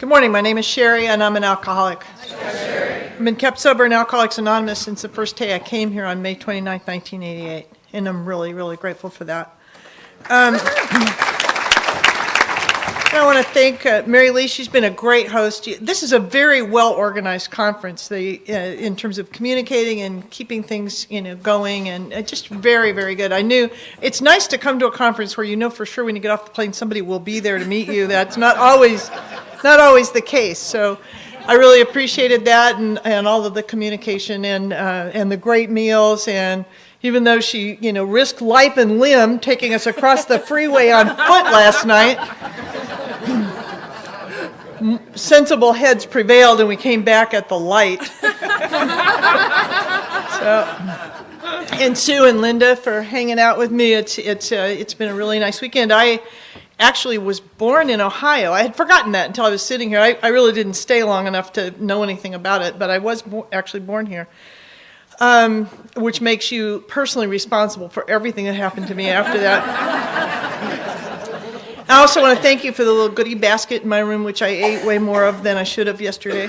Good morning. My name is Sherrie, and I'm an alcoholic. I've been kept sober in Alcoholics Anonymous since the first day I came here on May 29, 1988, and I'm really, really grateful for that. I want to thank Mary Lee. She's been a great host. This is a very well-organized conference in terms of communicating and keeping things going, and just very, very good. I knew it's nice to come to a conference where you know for sure when you get off the plane somebody will be there to meet you. That's not always the case. So I really appreciated that and all of the communication and the great meals. And even though she risked life and limb taking us across the freeway on foot last night, sensible heads prevailed and we came back at the light. And Sue and Linda for hanging out with me. It's been a really nice weekend. I actually was born in Ohio. I had forgotten that until I was sitting here. I really didn't stay long enough to know anything about it, but I was actually born here, which makes you personally responsible for everything that happened to me after that. I also want to thank you for the little goodie basket in my room, which I ate way more of than I should have yesterday.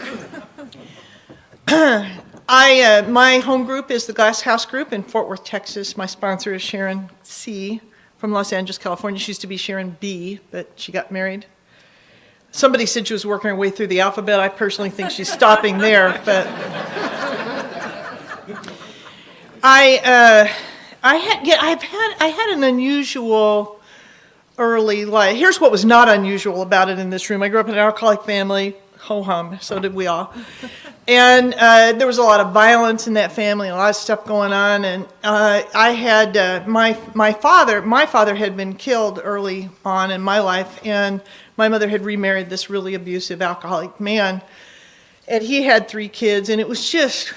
My home group is the Glass House Group in Fort Worth, Texas. My sponsor is Sharon C. from Los Angeles, California. She used to be Sharon B., but she got married. Somebody said she was working her way through the alphabet. I personally think she's stopping there, but I had an unusual early life. Here's what was not unusual about it in this room. I grew up in an alcoholic family. Ho-hum, so did we all. And there was a lot of violence in that family, a lot of stuff going on. And I had my father had been killed early on in my life, and my mother had remarried this really abusive alcoholic man. And he had 3 kids, and it was just,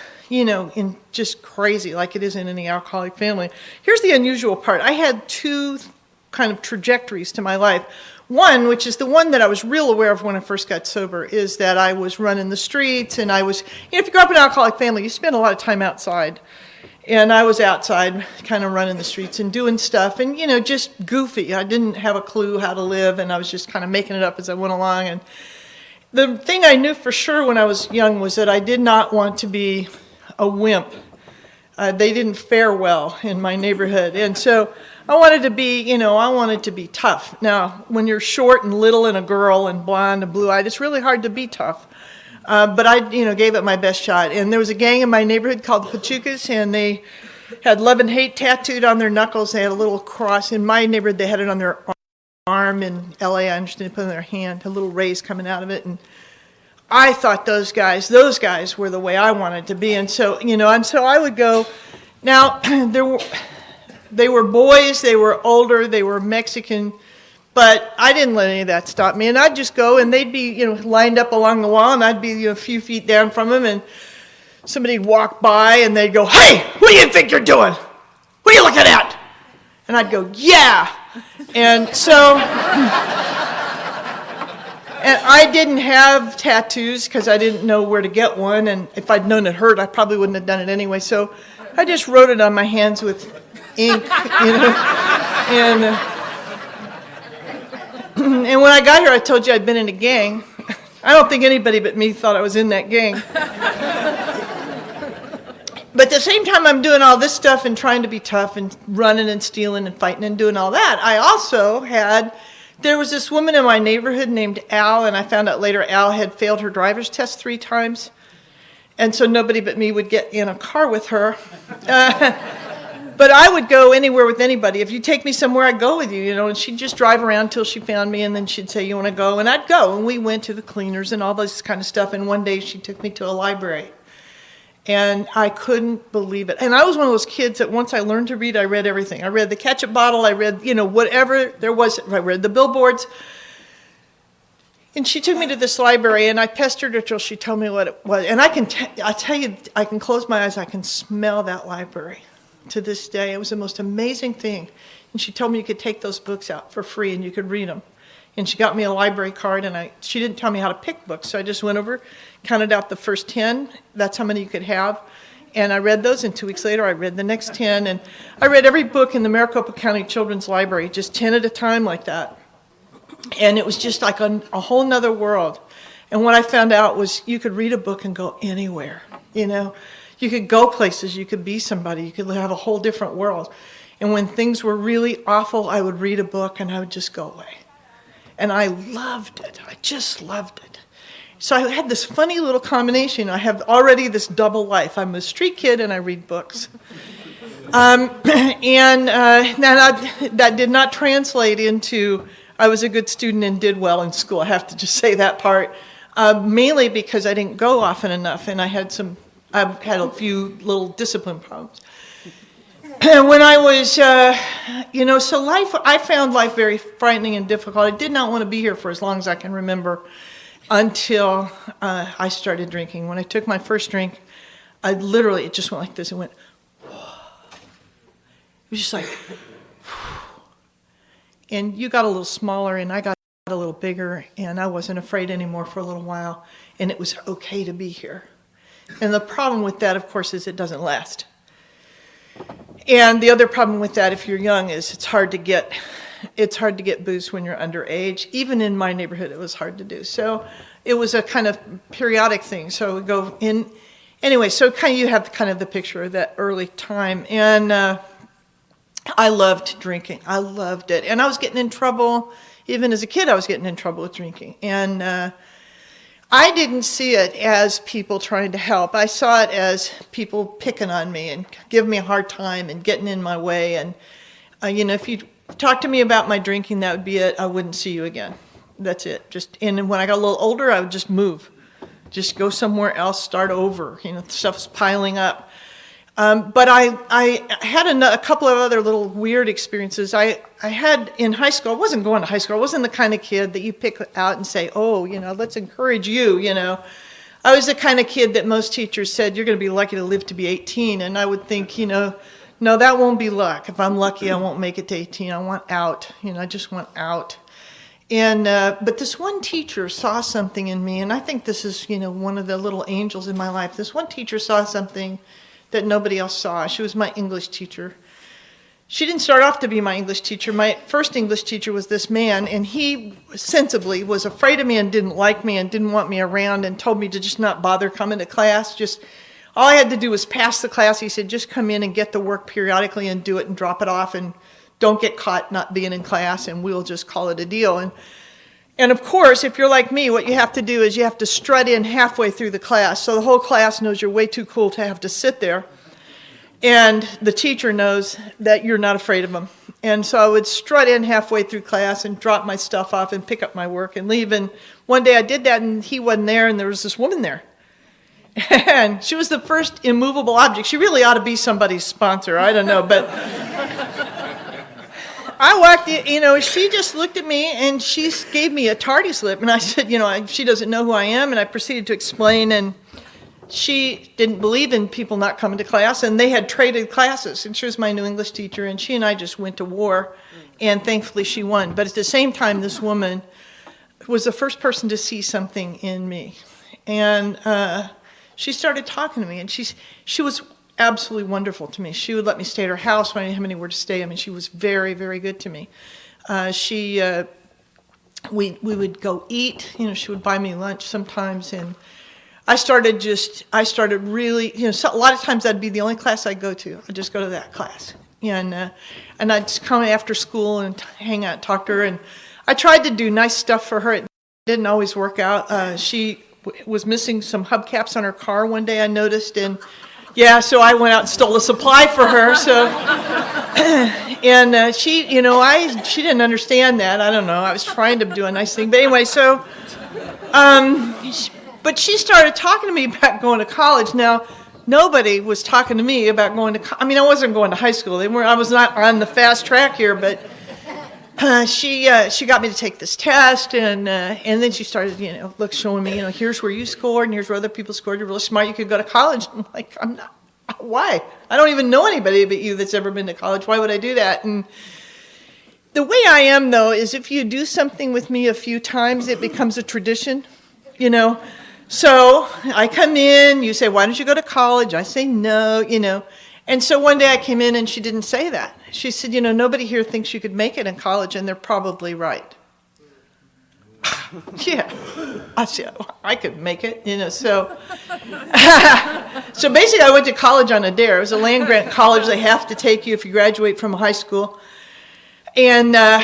just crazy, like it is in any alcoholic family. Here's the unusual part. I had 2 kind of trajectories to my life. One, which is the one that I was real aware of when I first got sober, is that I was running the streets, and I was, if you grow up in an alcoholic family, you spend a lot of time outside. And I was outside kind of running the streets and doing stuff and, just goofy. I didn't have a clue how to live, and I was just kind of making it up as I went along. And the thing I knew for sure when I was young was that I did not want to be a wimp. They didn't fare well in my neighborhood. And so I wanted to be tough. Now, when you're short and little and a girl and blonde and blue-eyed, it's really hard to be tough. But I, gave it my best shot. And there was a gang in my neighborhood called the Pachucas, and they had love and hate tattooed on their knuckles. They had a little cross. In my neighborhood, they had it on their arm. In L.A., I understand they put it on their hand, a little rays coming out of it. And I thought those guys were the way I wanted to be. And so, so I would go. Now, they were boys, they were older, they were Mexican, but I didn't let any of that stop me. And I'd just go, and they'd be, lined up along the wall, and I'd be a few feet down from them, and somebody'd walk by, and they'd go, "Hey, what do you think you're doing? What are you looking at?" And I'd go, "Yeah." And so, and I didn't have tattoos because I didn't know where to get one, and if I'd known it hurt, I probably wouldn't have done it anyway. So I just wrote it on my hands with ink, and when I got here, I told you I'd been in a gang. I don't think anybody but me thought I was in that gang. But at the same time I'm doing all this stuff and trying to be tough and running and stealing and fighting and doing all that, I also there was this woman in my neighborhood named Al, and I found out later Al had failed her driver's test 3 times. And so nobody but me would get in a car with her. But I would go anywhere with anybody. If you take me somewhere, I'd go with you, and she'd just drive around till she found me, and then she'd say, "You want to go?" And I'd go, and we went to the cleaners and all this kind of stuff. And one day she took me to a library, and I couldn't believe it. And I was one of those kids that once I learned to read, I read everything. I read the ketchup bottle, I read, whatever there was. I read the billboards. And she took me to this library, and I pestered her till she told me what it was. And I tell you, I can close my eyes, I can smell that library to this day. It was the most amazing thing. And she told me you could take those books out for free and you could read them. And she got me a library card, and she didn't tell me how to pick books. So I just went over, counted out the first 10. That's how many you could have. And I read those, and 2 weeks later I read the next 10. And I read every book in the Maricopa County Children's Library, just 10 at a time like that. And it was just like a whole nother world. And what I found out was you could read a book and go anywhere, You could go places, you could be somebody, you could have a whole different world. And when things were really awful, I would read a book and I would just go away. And I loved it. I just loved it. So I had this funny little combination. I have already this double life. I'm a street kid and I read books. That did not translate into I was a good student and did well in school. I have to just say that part. Mainly because I didn't go often enough and I've had a few little discipline problems. When I was, so life, I found life very frightening and difficult. I did not want to be here for as long as I can remember until I started drinking. When I took my first drink, it just went like this. It went, it was just like, and you got a little smaller and I got a little bigger and I wasn't afraid anymore for a little while and it was okay to be here. And the problem with that, of course, is it doesn't last. And the other problem with that, if you're young, is it's hard to get booze when you're underage. Even in my neighborhood, it was hard to do. So it was a kind of periodic thing. So we go in, anyway. So kind of you have kind of the picture of that early time, and I loved drinking. I loved it, and I was getting in trouble. Even as a kid, I was getting in trouble with drinking, and I didn't see it as people trying to help. I saw it as people picking on me and giving me a hard time and getting in my way. And, if you talk to me about my drinking, that would be it. I wouldn't see you again. That's it. And when I got a little older, I would just move. Just go somewhere else, start over. Stuff's piling up. But I had a couple of other little weird experiences. I had in high school, I wasn't going to high school. I wasn't the kind of kid that you pick out and say, let's encourage you, I was the kind of kid that most teachers said, you're going to be lucky to live to be 18. And I would think, no, that won't be luck. If I'm lucky, I won't make it to 18. I want out. I just want out. And but this one teacher saw something in me. And I think this is, one of the little angels in my life. This one teacher saw something that nobody else saw. She was my English teacher. She didn't start off to be my English teacher. My first English teacher was this man, and he sensibly was afraid of me and didn't like me and didn't want me around and told me to just not bother coming to class. Just all I had to do was pass the class. He said, just come in and get the work periodically and do it and drop it off and don't get caught not being in class and we'll just call it a deal. And of course, if you're like me, what you have to do is you have to strut in halfway through the class. So the whole class knows you're way too cool to have to sit there. And the teacher knows that you're not afraid of them. And so I would strut in halfway through class and drop my stuff off and pick up my work and leave. And one day I did that and he wasn't there and there was this woman there. And she was the first immovable object. She really ought to be somebody's sponsor. I don't know, but I walked in, she just looked at me and she gave me a tardy slip. And I said, she doesn't know who I am. And I proceeded to explain. And she didn't believe in people not coming to class. And they had traded classes. And she was my new English teacher. And she and I just went to war. And thankfully she won. But at the same time, this woman was the first person to see something in me. And she started talking to me. And she was absolutely wonderful to me. She would let me stay at her house when I didn't have anywhere to stay. I mean, she was very, very good to me. We would go eat. She would buy me lunch sometimes, and I started really, a lot of times that'd be the only class I'd go to. I'd just go to that class, and I'd just come after school and hang out, and talk to her, and I tried to do nice stuff for her. It didn't always work out. She was missing some hubcaps on her car one day, I noticed, and yeah, so I went out and stole a supply for her. So, and she didn't understand that. I don't know. I was trying to do a nice thing, but anyway. So, but she started talking to me about going to college. Now, nobody was talking to me about going to. I wasn't going to high school. I was not on the fast track here, but she got me to take this test, and then she started, showing me, here's where you scored, and here's where other people scored. You're really smart. You could go to college. I'm like, I'm not. Why? I don't even know anybody but you that's ever been to college. Why would I do that? And the way I am, though, is if you do something with me a few times, it becomes a tradition, So I come in. You say, why don't you go to college? I say no, And so one day I came in and she didn't say that. She said, nobody here thinks you could make it in college, and they're probably right. Yeah. I said, I could make it, so. So basically I went to college on a dare. It was a land-grant college. They have to take you if you graduate from high school. And I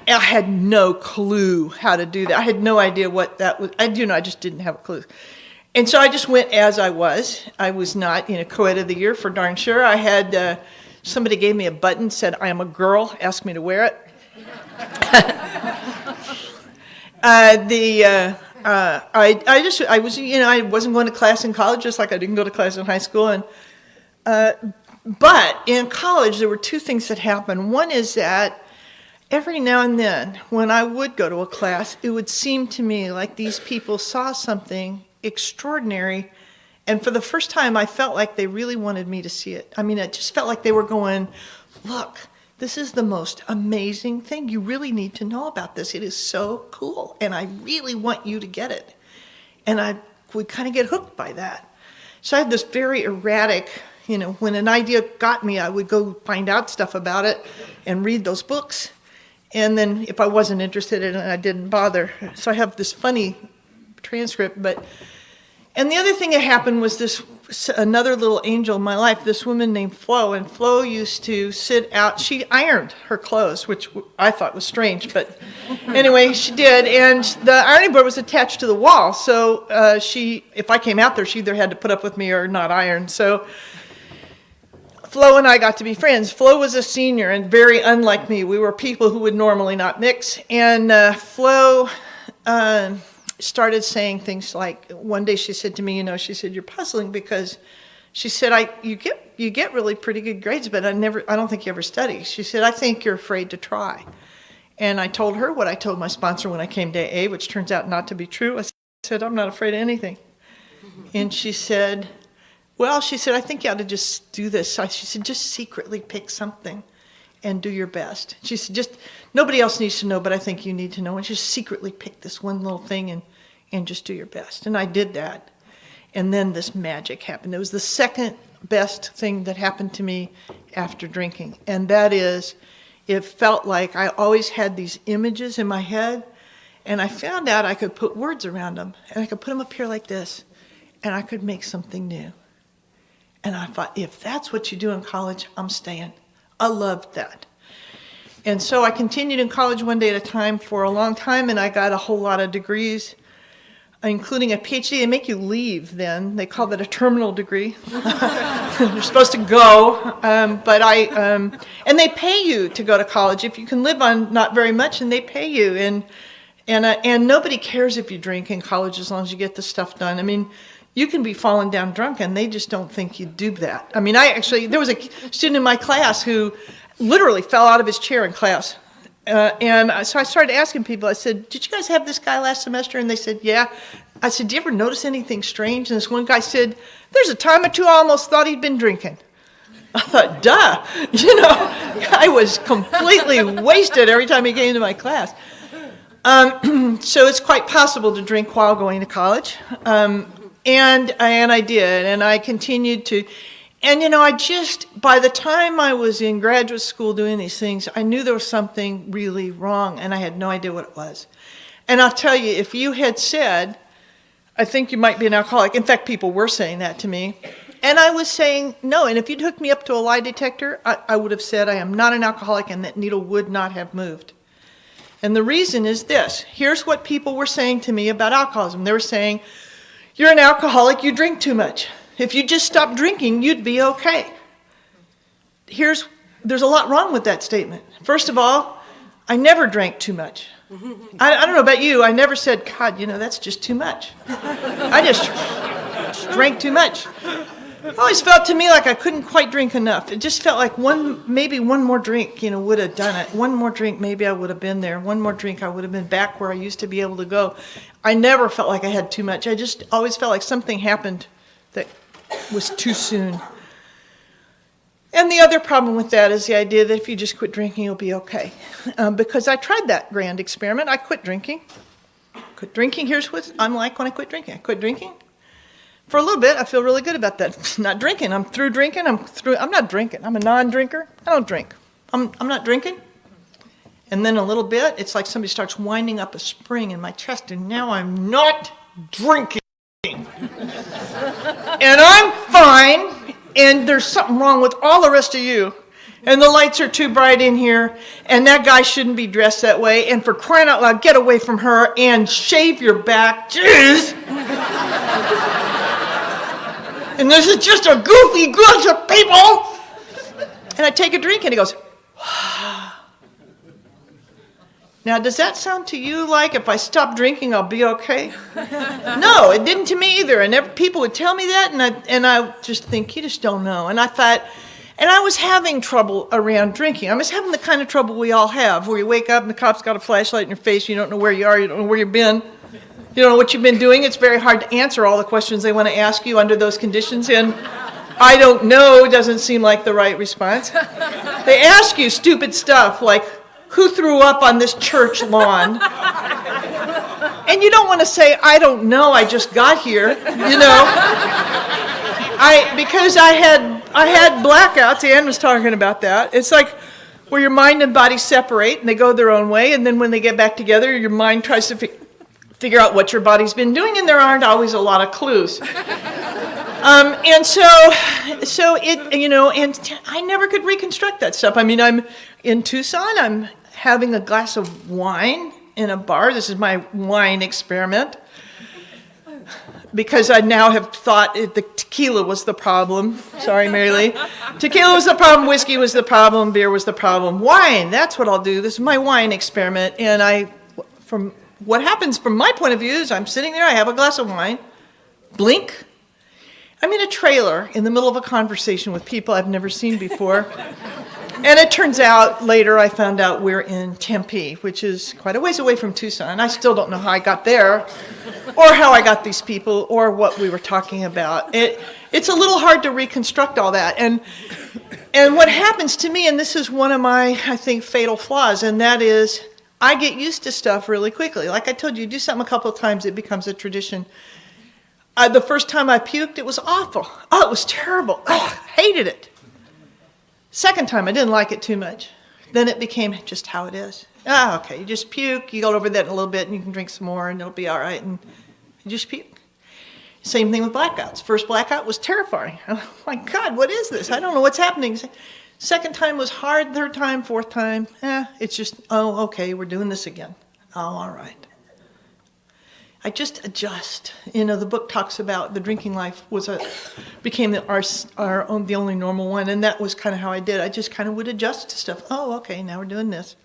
had no clue how to do that. I had no idea what that was. I just didn't have a clue. And so I just went as I was. I was not, co-ed of the year for darn sure. I had, somebody gave me a button, said, I am a girl, asked me to wear it. I wasn't going to class in college, just like I didn't go to class in high school. But in college, there were two things that happened. One is that every now and then, when I would go to a class, it would seem to me like these people saw something extraordinary, and for the first time, I felt like they really wanted me to see it. I mean, it just felt like they were going, look, this is the most amazing thing. You really need to know about this. It is so cool, and I really want you to get it. And I would kind of get hooked by that. So I had this very erratic, when an idea got me, I would go find out stuff about it and read those books. And then if I wasn't interested in it, I didn't bother. So I have this funny transcript, and the other thing that happened was another little angel in my life, this woman named Flo, and Flo used to sit out, she ironed her clothes, which I thought was strange, but anyway, she did, and the ironing board was attached to the wall, so if I came out there, she either had to put up with me or not iron, so Flo and I got to be friends. Flo was a senior and very unlike me. We were people who would normally not mix, and Flo started saying things like, one day she said to me, she said, you're puzzling because she said, you get really pretty good grades, but I don't think you ever study. She said, I think you're afraid to try. And I told her what I told my sponsor when I came to AA, which turns out not to be true. I said, I'm not afraid of anything. And she said, I think you ought to just do this. She said, just secretly pick something and do your best. She said, nobody else needs to know, but I think you need to know. And just secretly pick this one little thing and just do your best. And I did that. And then this magic happened. It was the second best thing that happened to me after drinking. And that is, it felt like I always had these images in my head, and I found out I could put words around them, and I could put them up here like this, and I could make something new. And I thought, if that's what you do in college, I'm staying. I loved that. And so I continued in college one day at a time for a long time, and I got a whole lot of degrees, including a PhD. They make you leave then. They call that a terminal degree. You're supposed to go, and they pay you to go to college. If you can live on not very much, and they pay you. And nobody cares if you drink in college as long as you get the stuff done. I mean, you can be falling down drunk, and they just don't think you do that. I mean, there was a student in my class who literally fell out of his chair in class. So I started asking people, I said, did you guys have this guy last semester? And they said, yeah. I said, do you ever notice anything strange? And this one guy said, there's a time or two I almost thought he'd been drinking. I thought, duh. I was completely wasted every time he came to my class. So it's quite possible to drink while going to college. And I did, and I continued to, and by the time I was in graduate school doing these things, I knew there was something really wrong, and I had no idea what it was. And I'll tell you, if you had said, I think you might be an alcoholic, in fact, people were saying that to me, and I was saying no, and if you'd hooked me up to a lie detector, I would have said I am not an alcoholic, and that needle would not have moved. And the reason is this. Here's what people were saying to me about alcoholism. They were saying, you're an alcoholic, you drink too much. If you just stopped drinking, you'd be okay. There's a lot wrong with that statement. First of all, I never drank too much. I don't know about you, I never said, God, that's just too much. I just drank too much. It always felt to me like I couldn't quite drink enough. It just felt like maybe one more drink, would have done it. One more drink, maybe I would have been there. One more drink, I would have been back where I used to be able to go. I never felt like I had too much. I just always felt like something happened that was too soon. And the other problem with that is the idea that if you just quit drinking, you'll be okay. Because I tried that grand experiment. I quit drinking. Here's what I'm like when I quit drinking. I quit drinking. For a little bit, I feel really good about that. Not drinking. I'm through drinking. I'm not drinking. I'm a non-drinker. I don't drink. I'm not drinking. And then a little bit, it's like somebody starts winding up a spring in my chest, and now I'm not drinking. And I'm fine, and there's something wrong with all the rest of you. And the lights are too bright in here, and that guy shouldn't be dressed that way. And for crying out loud, get away from her and shave your back. Jeez! And this is just a goofy bunch of people. And I take a drink, and he goes, now, does that sound to you like if I stop drinking, I'll be okay? No, it didn't to me either. And people would tell me that, and I just think, you just don't know. And I thought, and I was having trouble around drinking. I was having the kind of trouble we all have, where you wake up and the cop's got a flashlight in your face, you don't know where you are, you don't know where you've been, you don't know what you've been doing. It's very hard to answer all the questions they want to ask you under those conditions, and I don't know doesn't seem like the right response. They ask you stupid stuff like, who threw up on this church lawn? And you don't want to say, I don't know, I just got here, you know. Because I had blackouts. Ann was talking about that. It's like where your mind and body separate and they go their own way, and then when they get back together, your mind tries to figure out what your body's been doing, and there aren't always a lot of clues. And so it, you know, and I never could reconstruct that stuff. I mean, I'm in Tucson, I'm having a glass of wine in a bar. This is my wine experiment. Because I now have thought the tequila was the problem. Sorry, Mary Lee. Tequila was the problem, whiskey was the problem, beer was the problem. Wine, that's what I'll do. This is my wine experiment. And from what happens from my point of view is I'm sitting there, I have a glass of wine, blink. I'm in a trailer in the middle of a conversation with people I've never seen before. And it turns out, later I found out we're in Tempe, which is quite a ways away from Tucson. I still don't know how I got there, or how I got these people, or what we were talking about. It's a little hard to reconstruct all that. And what happens to me, and this is one of my, I think, fatal flaws, and that is I get used to stuff really quickly. Like I told you, do something a couple of times, it becomes a tradition. The first time I puked, it was awful. Oh, it was terrible. Oh, hated it. Second time, I didn't like it too much. Then it became just how it is. Ah, okay, you just puke, you go over that in a little bit, and you can drink some more, and it'll be all right, and you just puke. Same thing with blackouts. First blackout was terrifying. Oh my God, what is this? I don't know what's happening. Second time was hard, third time, fourth time, it's just, oh, okay, we're doing this again. Oh, all right. I just adjust. You know, the book talks about the drinking life became the only normal one, and that was kind of how I did. I just kind of would adjust to stuff. Oh, okay, now we're doing this.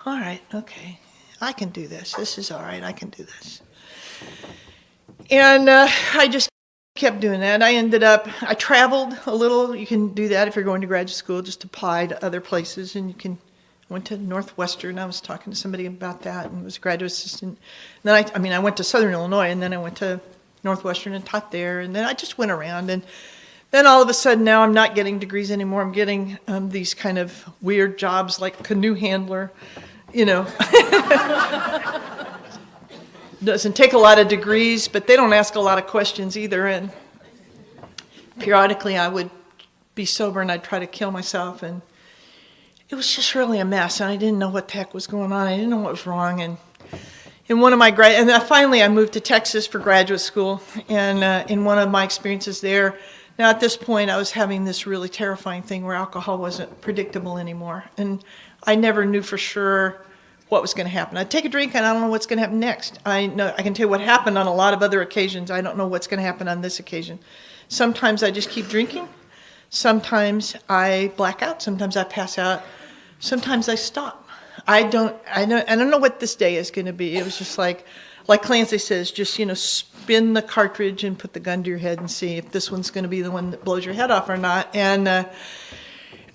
All right, okay, I can do this. This is all right, I can do this. And I just kept doing that. I traveled a little. You can do that if you're going to graduate school, just apply to other places, and went to Northwestern. I was talking to somebody about that and was a graduate assistant. And then I went to Southern Illinois, and then I went to Northwestern and taught there. And then I just went around. And then all of a sudden now I'm not getting degrees anymore. I'm getting these kind of weird jobs like canoe handler, you know. Doesn't take a lot of degrees, but they don't ask a lot of questions either. And periodically I would be sober and I'd try to kill myself, and it was just really a mess, and I didn't know what the heck was going on. I didn't know what was wrong. And in one of my finally I moved to Texas for graduate school, and in one of my experiences there, now at this point I was having this really terrifying thing where alcohol wasn't predictable anymore, and I never knew for sure what was going to happen. I'd take a drink and I don't know what's going to happen next. I can tell you what happened on a lot of other occasions. I don't know what's going to happen on this occasion. Sometimes I just keep drinking. Sometimes I black out. Sometimes I pass out. Sometimes I stop. I don't know what this day is going to be. It was just like Clancy says, just, you know, spin the cartridge and put the gun to your head and see if this one's going to be the one that blows your head off or not. And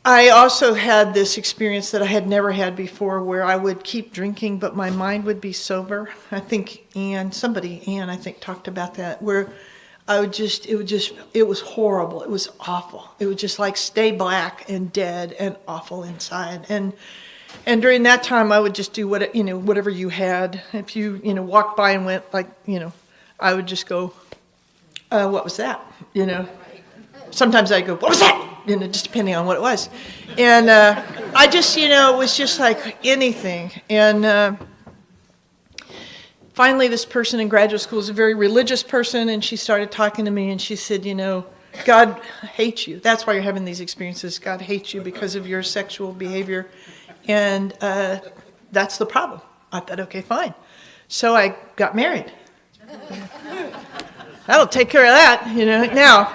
I also had this experience that I had never had before, where I would keep drinking, but my mind would be sober. I think Ann talked about that, where it was horrible. It was awful. It would just like stay black and dead and awful inside. And during that time, I would just do whatever you had. If you walked by and went like, I would just go, what was that? Sometimes I'd go, what was that? just depending on what it was. And I just, it was just like anything. And finally, this person in graduate school is a very religious person, and she started talking to me, and she said, God hates you. That's why you're having these experiences. God hates you because of your sexual behavior, and that's the problem. I thought, okay, fine. So I got married. That'll take care of that, Now,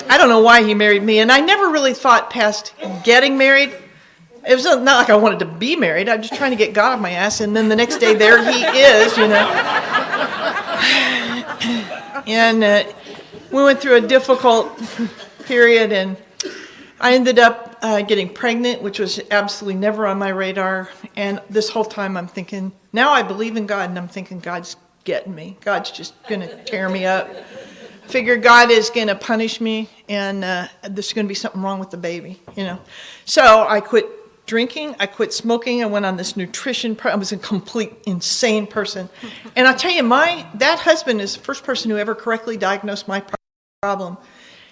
I don't know why he married me, and I never really thought past getting married. It was not like I wanted to be married. I'm just trying to get God off my ass, and then the next day, there he is, And we went through a difficult period, and I ended up getting pregnant, which was absolutely never on my radar. And this whole time, I'm thinking, now I believe in God, and I'm thinking God's getting me. God's just going to tear me up. Figure God is going to punish me, and there's going to be something wrong with the baby, So I quit drinking, I quit smoking, I went on this nutrition I was a complete insane person. And I'll tell you, that husband is the first person who ever correctly diagnosed my problem.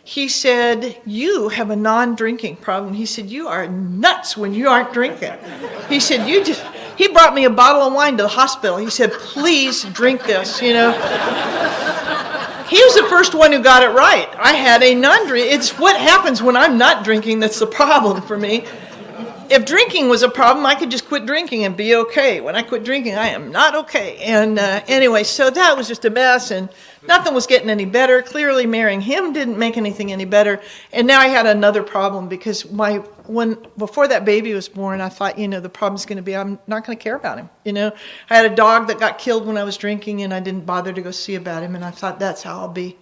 He said, you have a non-drinking problem. He said, you are nuts when you aren't drinking. He said, he brought me a bottle of wine to the hospital. He said, please drink this, He was the first one who got it right. I had a non-drink. It's what happens when I'm not drinking that's the problem for me. If drinking was a problem, I could just quit drinking and be okay. When I quit drinking, I am not okay. And anyway, so that was just a mess, and nothing was getting any better. Clearly, marrying him didn't make anything any better. And now I had another problem because before that baby was born, I thought, the problem's going to be I'm not going to care about him. I had a dog that got killed when I was drinking, and I didn't bother to go see about him. And I thought, that's how I'll be.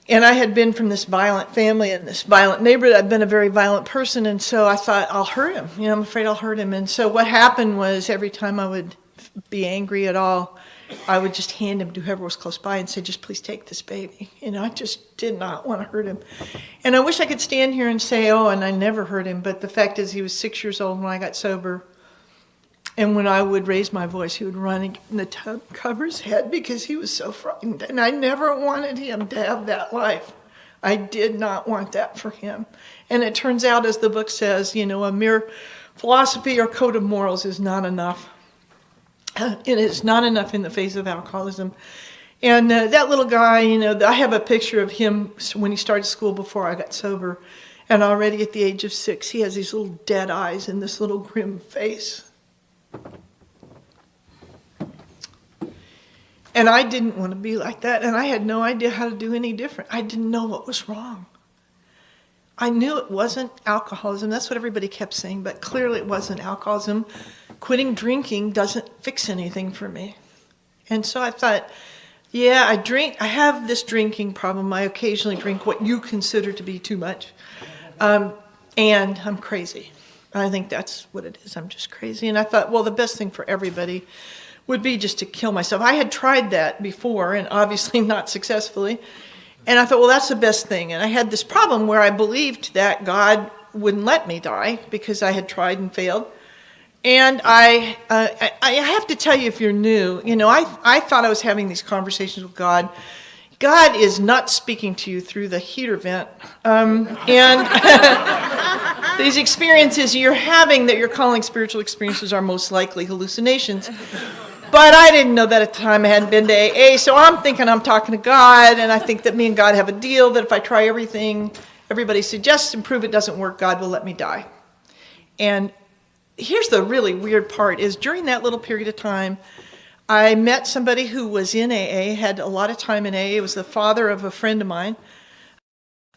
And I had been from this violent family and this violent neighborhood. I'd been a very violent person, and so I thought, I'll hurt him. I'm afraid I'll hurt him. And so what happened was every time I would be angry at all, I would just hand him to whoever was close by and say, just please take this baby. I just did not want to hurt him. And I wish I could stand here and say, and I never hurt him. But the fact is, he was 6 years old when I got sober. And when I would raise my voice, he would run and get in the tub, cover his head because he was so frightened. And I never wanted him to have that life. I did not want that for him. And it turns out, as the book says, a mere philosophy or code of morals is not enough. It is not enough in the face of alcoholism. And that little guy, I have a picture of him when he started school before I got sober. And already at the age of 6, he has these little dead eyes and this little grim face. And I didn't want to be like that, and I had no idea how to do any different. I didn't know what was wrong. I knew it wasn't alcoholism. That's what everybody kept saying, but clearly it wasn't alcoholism. Quitting drinking doesn't fix anything for me. And so I thought, I drink. I have this drinking problem. I occasionally drink what you consider to be too much. And I'm crazy. I think that's what it is. I'm just crazy. And I thought, the best thing for everybody would be just to kill myself. I had tried that before, and obviously not successfully. And I thought, that's the best thing. And I had this problem where I believed that God wouldn't let me die because I had tried and failed. And I have to tell you, if you're new, I thought I was having these conversations with God. God is not speaking to you through the heater vent. And these experiences you're having that you're calling spiritual experiences are most likely hallucinations. But I didn't know that at the time. I hadn't been to AA, so I'm thinking I'm talking to God, and I think that me and God have a deal that if I try everything everybody suggests and prove it doesn't work, God will let me die. And here's the really weird part, is during that little period of time, I met somebody who was in AA, had a lot of time in AA. It was the father of a friend of mine.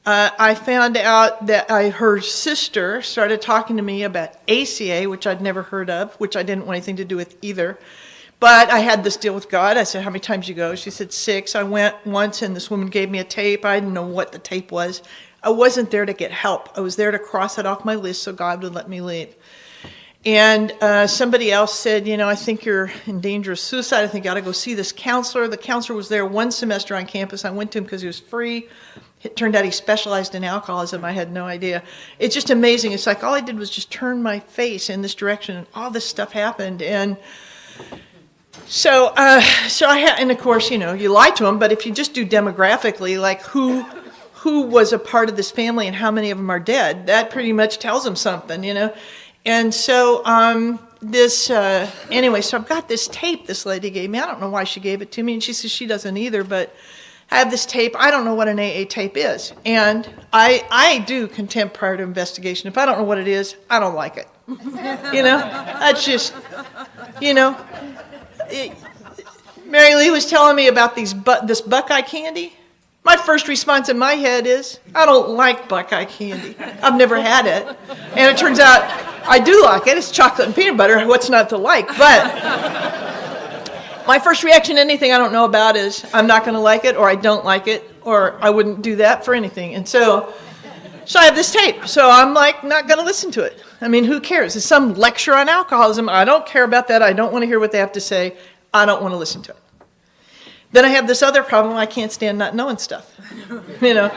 I found out that her sister started talking to me about ACA, which I'd never heard of, which I didn't want anything to do with either. But I had this deal with God. I said, how many times you go? She said 6. I went once, and this woman gave me a tape. I didn't know what the tape was. I wasn't there to get help. I was there to cross it off my list so God would let me leave. And somebody else said, I think you're in danger of suicide. I think you ought to go see this counselor. The counselor was there one semester on campus. I went to him because he was free. It turned out he specialized in alcoholism. I had no idea. It's just amazing. It's like all I did was just turn my face in this direction, and all this stuff happened. And so I had, and of course, you lie to them. But if you just do demographically, like who who was a part of this family and how many of them are dead. That pretty much tells them something, you know. And so anyway, so I've got this tape this lady gave me. I don't know why she gave it to me, and she says she doesn't either, but I have this tape. I don't know what an AA tape is. And I do contempt prior to investigation. If I don't know what it is, I don't like it. You know, that's just, you know. Mary Lee was telling me about this Buckeye candy. My first response in my head is, I don't like Buckeye candy. I've never had it. And it turns out I do like it. It's chocolate and peanut butter. What's not to like? But my first reaction to anything I don't know about is I'm not going to like it, or I don't like it, or I wouldn't do that for anything. And so I have this tape. So I'm like not going to listen to it. I mean, who cares? It's some lecture on alcoholism. I don't care about that. I don't want to hear what they have to say. I don't want to listen to it. Then I have this other problem. I can't stand not knowing stuff, you know.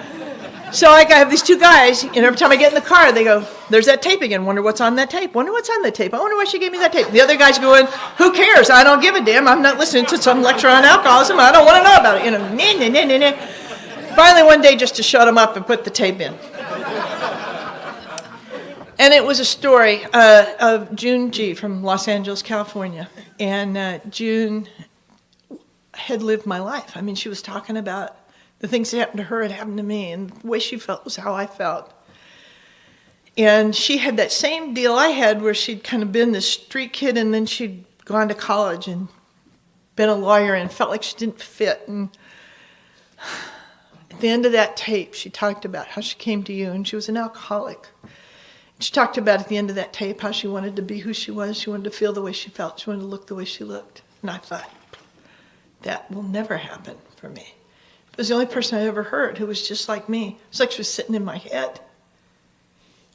So I have these two guys, and every time I get in the car, they go, there's that tape again. Wonder what's on that tape. Wonder what's on that tape. I wonder why she gave me that tape. The other guy's going, who cares? I don't give a damn. I'm not listening to some lecture on alcoholism. I don't want to know about it. You know, Finally, one day, just to shut him up and put the tape in. And it was a story of June G. from Los Angeles, California. And June had lived my life. I mean, she was talking about the things that happened to her had happened to me, and the way she felt was how I felt. And she had that same deal I had, where she'd kind of been this street kid, and then she'd gone to college and been a lawyer and felt like she didn't fit. And at the end of that tape, she talked about how she came to you, and she was an alcoholic. She talked about at the end of that tape how she wanted to be who she was. She wanted to feel the way she felt. She wanted to look the way she looked. And I thought, that will never happen for me. It was the only person I ever heard who was just like me. It was like she was sitting in my head.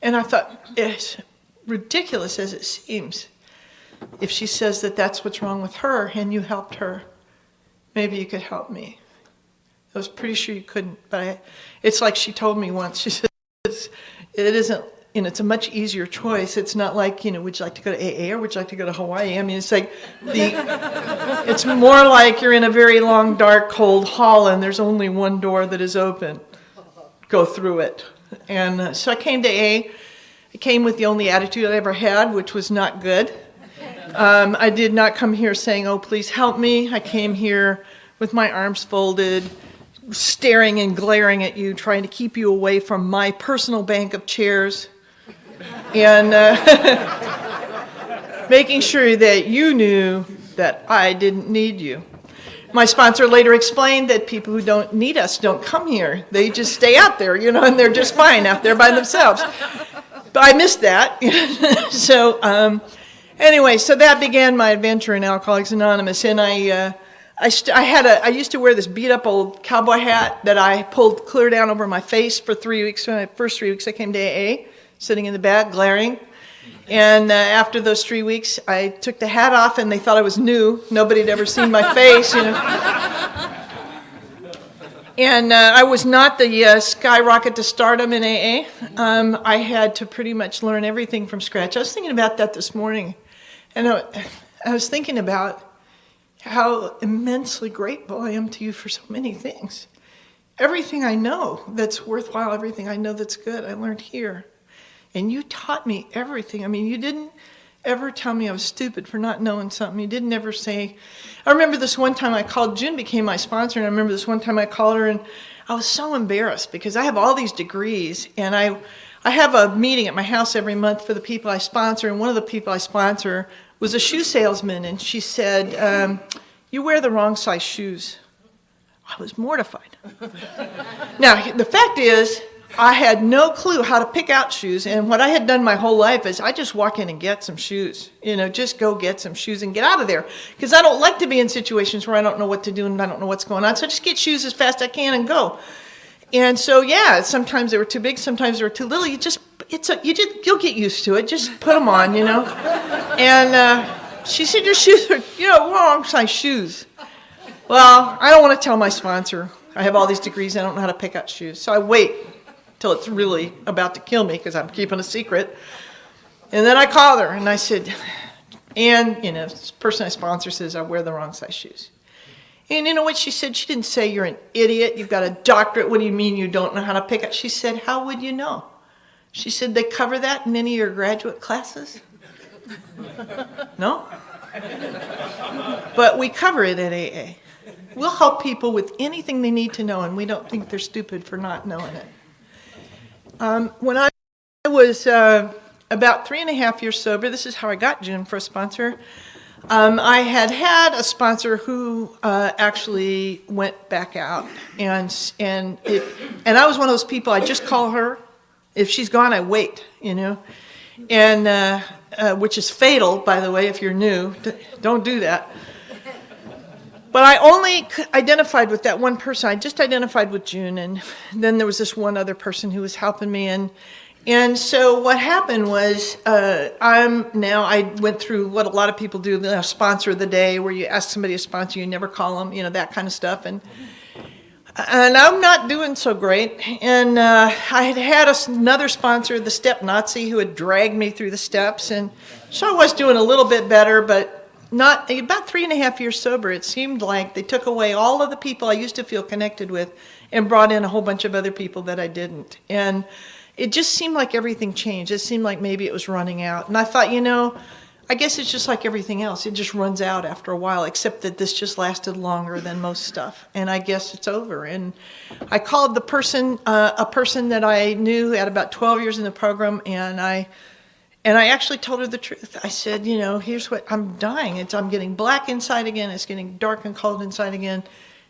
And I thought, as ridiculous as it seems, if she says that that's what's wrong with her and you helped her, maybe you could help me. I was pretty sure you couldn't, but it's like she told me once. She said, it isn't, you know, it's a much easier choice. It's not like, you know, would you like to go to AA or would you like to go to Hawaii? I mean, it's like, it's more like you're in a very long, dark, cold hall and there's only one door that is open. Go through it. And so I came to AA. I came with the only attitude I ever had, which was not good. I did not come here saying, oh, please help me. I came here with my arms folded, staring and glaring at you, trying to keep you away from my personal bank of chairs. And making sure that you knew that I didn't need you. My sponsor later explained that people who don't need us don't come here. They just stay out there, you know, and they're just fine out there by themselves. But I missed that. So anyway, so that began my adventure in Alcoholics Anonymous. And I used to wear this beat up old cowboy hat that I pulled clear down over my face for 3 weeks. When first 3 weeks I came to AA, sitting in the back, glaring. And after those 3 weeks, I took the hat off, and they thought I was new. Nobody had ever seen my face, you know. And I was not the skyrocket to stardom in AA. I had to pretty much learn everything from scratch. I was thinking about that this morning, and I was thinking about how immensely grateful I am to you for so many things. Everything I know that's worthwhile, everything I know that's good, I learned here. And you taught me everything. I mean, you didn't ever tell me I was stupid for not knowing something. You didn't ever say, I remember this one time I called, June became my sponsor, and I remember this one time I called her, and I was so embarrassed because I have all these degrees, and I have a meeting at my house every month for the people I sponsor, and one of the people I sponsor was a shoe salesman, and she said, you wear the wrong size shoes. I was mortified. Now, the fact is, I had no clue how to pick out shoes, and what I had done my whole life is I just walk in and get some shoes. You know, just go get some shoes and get out of there. Because I don't like to be in situations where I don't know what to do and I don't know what's going on. So I just get shoes as fast as I can and go. And so, yeah, sometimes they were too big, sometimes they were too little. You'll get used to it. Just put them on, you know. And she said, your shoes are, wrong size shoes. Well, I don't want to tell my sponsor. I have all these degrees. I don't know how to pick out shoes. So I wait till it's really about to kill me because I'm keeping a secret. And then I called her and I said, this person I sponsor says I wear the wrong size shoes. And you know what she said? She didn't say, you're an idiot, you've got a doctorate, what do you mean you don't know how to pick up? She said, how would you know? She said, they cover that in any of your graduate classes? No? But we cover it at AA. We'll help people with anything they need to know, and we don't think they're stupid for not knowing it. When I was about 3.5 years sober, this is how I got June for a sponsor. I had a sponsor who actually went back out, and I was one of those people, I just call her. If she's gone, I wait, and which is fatal, by the way, if you're new. Don't do that. But I only identified with that one person. I just identified with June, and then there was this one other person who was helping me. And so what happened was I went through what a lot of people do, the sponsor of the day, where you ask somebody to sponsor, you never call them, that kind of stuff. And I'm not doing so great. And I had another sponsor, the step Nazi, who had dragged me through the steps. And so I was doing a little bit better, but not about 3.5 years sober, it seemed like they took away all of the people I used to feel connected with and brought in a whole bunch of other people that I didn't. And it just seemed like everything changed. It seemed like maybe it was running out. And I thought, I guess it's just like everything else. It just runs out after a while, except that this just lasted longer than most stuff. And I guess it's over. And I called the person, a person that I knew who had about 12 years in the program, and I actually told her the truth. I said, here's what, I'm dying. I'm getting black inside again. It's getting dark and cold inside again.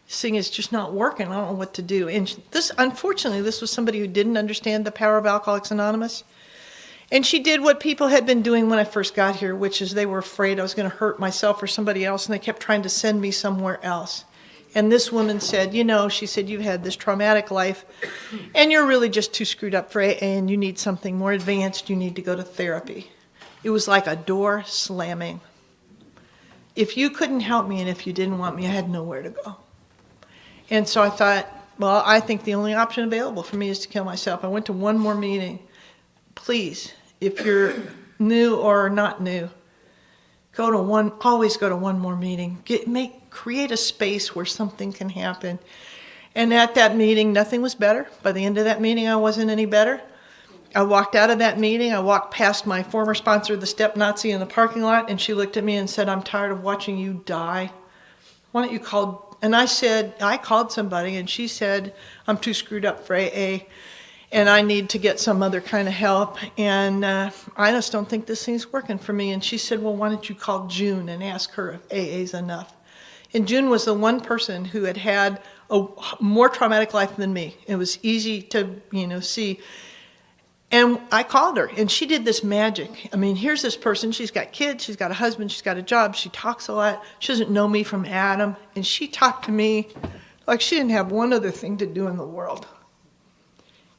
This thing is just not working. I don't know what to do. And unfortunately, this was somebody who didn't understand the power of Alcoholics Anonymous. And she did what people had been doing when I first got here, which is they were afraid I was going to hurt myself or somebody else, and they kept trying to send me somewhere else. And this woman said, she said, you've had this traumatic life, and you're really just too screwed up for AA, and you need something more advanced. You need to go to therapy. It was like a door slamming. If you couldn't help me and if you didn't want me, I had nowhere to go. And so I thought, well, I think the only option available for me is to kill myself. I went to one more meeting. Please, if you're new or not new, always go to one more meeting. Create a space where something can happen. And at that meeting, nothing was better. By the end of that meeting, I wasn't any better. I walked out of that meeting. I walked past my former sponsor, the step Nazi, in the parking lot, and she looked at me and said, I'm tired of watching you die. Why don't you call? And I said, I called somebody, and she said, I'm too screwed up for AA, and I need to get some other kind of help, and I just don't think this thing's working for me. And she said, well, why don't you call June and ask her if AA's enough? And June was the one person who had a more traumatic life than me. It was easy to, see. And I called her, and she did this magic. I mean, here's this person. She's got kids. She's got a husband. She's got a job. She talks a lot. She doesn't know me from Adam. And she talked to me like she didn't have one other thing to do in the world.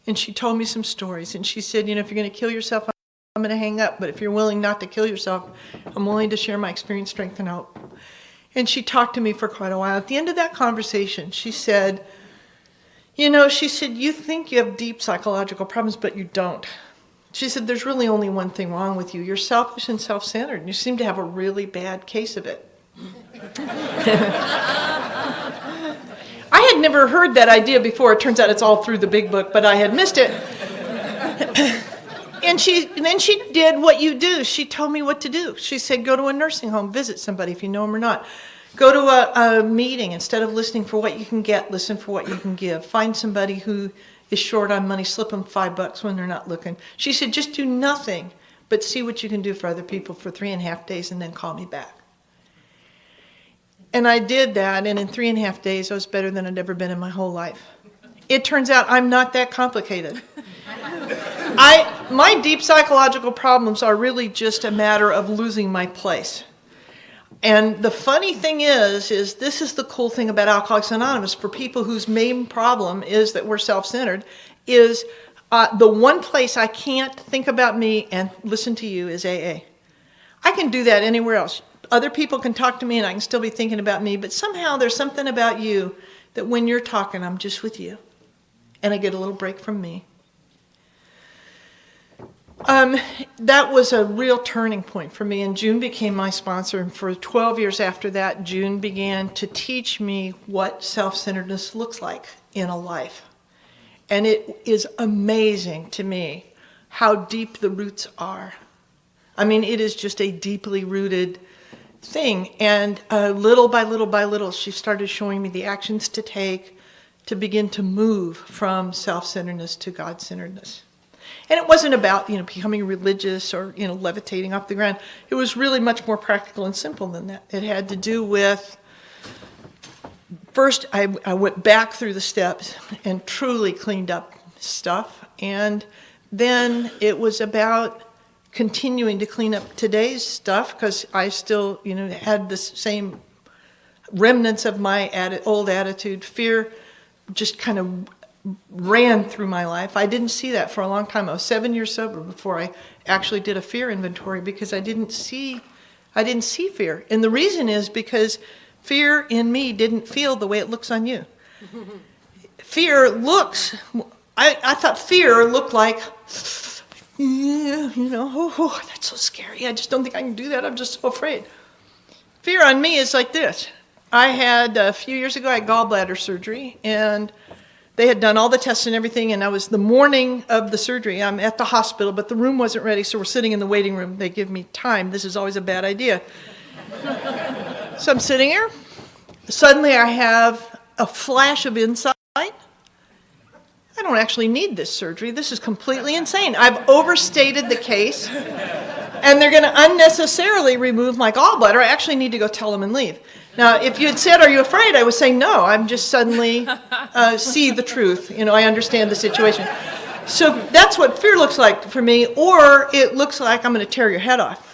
And she told me some stories. And she said, if you're going to kill yourself, I'm going to hang up. But if you're willing not to kill yourself, I'm willing to share my experience, strength, and hope. And she talked to me for quite a while. At the end of that conversation, she said, you think you have deep psychological problems, but you don't. She said, there's really only one thing wrong with you. You're selfish and self-centered, and you seem to have a really bad case of it. I had never heard that idea before. It turns out it's all through the big book, but I had missed it. And then she did what you do. She told me what to do. She said, go to a nursing home, visit somebody if you know them or not. Go to a meeting. Instead of listening for what you can get, listen for what you can give. Find somebody who is short on money, slip them $5 when they're not looking. She said, just do nothing but see what you can do for other people for 3.5 days and then call me back. And I did that, and in 3.5 days, I was better than I'd ever been in my whole life. It turns out I'm not that complicated. My deep psychological problems are really just a matter of losing my place. And the funny thing is this is the cool thing about Alcoholics Anonymous for people whose main problem is that we're self-centered, is the one place I can't think about me and listen to you is AA. I can do that anywhere else. Other people can talk to me and I can still be thinking about me, but somehow there's something about you that when you're talking, I'm just with you. And I get a little break from me. That was a real turning point for me, and June became my sponsor. And for 12 years after that, June began to teach me what self-centeredness looks like in a life. And it is amazing to me how deep the roots are. I mean, it is just a deeply rooted thing. And little by little by little, she started showing me the actions to take to begin to move from self-centeredness to God-centeredness. And it wasn't about, becoming religious or, levitating off the ground. It was really much more practical and simple than that. It had to do with, first, I went back through the steps and truly cleaned up stuff. And then it was about continuing to clean up today's stuff, because I still, had the same remnants of my old attitude. Fear just kind of ran through my life. I didn't see that for a long time. I was 7 years sober before I actually did a fear inventory, because I didn't see fear. And the reason is because fear in me didn't feel the way it looks on you. Fear looks, I thought fear looked like, that's so scary. I just don't think I can do that. I'm just so afraid. Fear on me is like this. I had, a few years ago, I had gallbladder surgery, and they had done all the tests and everything, and I was the morning of the surgery. I'm at the hospital, but the room wasn't ready, so we're sitting in the waiting room. They give me time. This is always a bad idea. So I'm sitting here. Suddenly I have a flash of insight. I don't actually need this surgery. This is completely insane. I've overstated the case, and they're going to unnecessarily remove my gallbladder. I actually need to go tell them and leave. Now, if you had said, "Are you afraid?" I would say, "No, I'm just suddenly see the truth. I understand the situation." So that's what fear looks like for me, or it looks like I'm going to tear your head off.